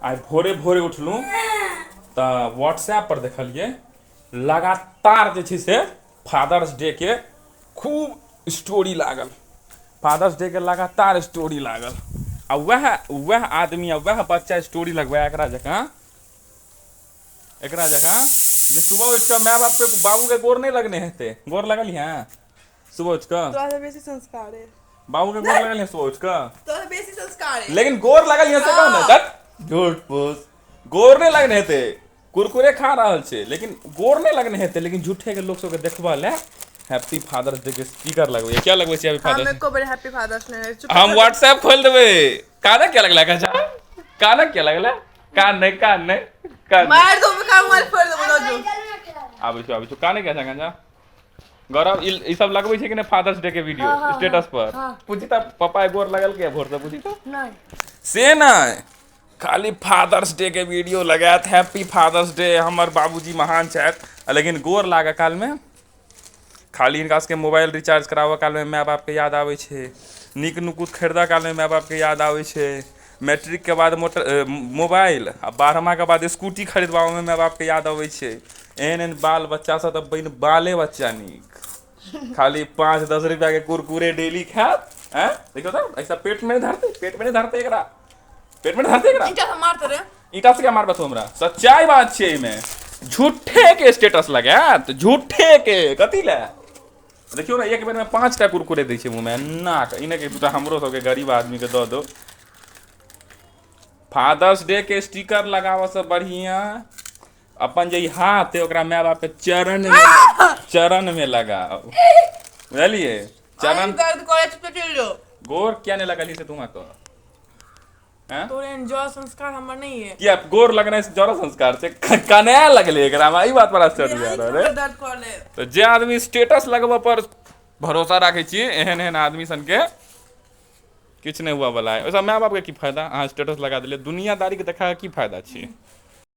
आइ भोरे भोरे उठलूँ तऽ व्हाट्सएप पर देखलिए लगातार जे छै से फादर्स डे के खूब स्टोरी लागल। फादर्स डे के लगातार स्टोरी लागल आ वह आदमी आ वह बच्चा स्टोरी लगवाए एकरा जकाँ जे सुबह उठ कऽ माय बाप पे बाबू के गोर नहीं लगने हेते। गोर लगल हैं सुबह उठ कऽ? तोरा से बेसी संस्कार है। बाबू के गोर लगल हैं सुबह उठ कऽ? तोरा से बेसी संस्कार है। लेकिन गोर लगल हैं से कहो ना तक झूठ फूस। गोर नहीं लगने हेते, कुरकुरे खा रहल छे लेकिन गोर नहीं लगने हेते, लेकिन झूठे के लोग सब के देखबा ले हैप्पी फादर्स डे के स्टिकर लगबै। क्या लगबै छी हैप्पी फादर्स डे? हमको बड़े हैप्पी फादर्स डे। हम व्हाट्सएप खोल देबै। काना क्या लगला गजा? काना क्या लगला? कान नहीं कान मार दो मैं काम मार फोड़ दो जो। आबै छौ काने क्या गजा? गौरव ई सब लगबै छै कि नहीं फादर्स डे के वीडियो स्टेटस पर? पूछी त पापा गोर लगल के भोर से पूछी तो? नहीं। से नहीं खाली फादर्स डे के वीडियो लगात हैप्पी फादर्स डे हमर बाबूजी महान छथि, लेकिन गोर लागे काल में खाली इनका सबके मोबाइल रिचार्ज कराबऽ काल में माय बाप के याद आबै छै, नीक नुकुत खरीदऽ काल में माय बाप के याद आबै छै, मैट्रिक के बाद मोबाइल आ 12मा के बाद स्कूटी खरीदबाबऽ में माय बाप के याद आबै छै। एहन बाल बच्चा सब तऽ बनि बाले बच्चा नीक, खाली 5-10 रुपया के कुरकुरे डेली खात। देखो तो ऐसा पेट में नहीं धरते एकरा, पेट में धरते एकरा। ईटा से मारते रे। ईटा से क्या मारबा तू हमरा? सच्चाई बात छै में झूठे के स्टेटस लगात, झूठे के कथी ले? देखियो ना एक बेर में 5टा कुरकुरे दै छै मुंह में नाक इने के दूटा हमरो सब के गरीब आदमी के दऽ दो। फादर्स डे के स्टिकर लगाबऽ से बढ़िया अपन जे हाथ है ओकरा माय बाप के चरण में लगाओ, बुझलिए? चरण दर्द करे चल जो। गोर क्या नहीं लगली से तुम कह? तोरे जो संस्कार हमर नहीं है। क्या गोर लगने से जरा संस्कार से कने लगले एकरा में ई बात पर आश्चर्य आ रहल है। दर्द कर ले तो जे आदमी स्टेटस लगबऽ पर भरोसा राखे छी एहन आदमी सन के किछ नहीं हुआ वाला है। ओसा माय बाप के की फायदा? अहाँ स्टेटस लगा दिले दुनियादारी के देखा की फायदा छी?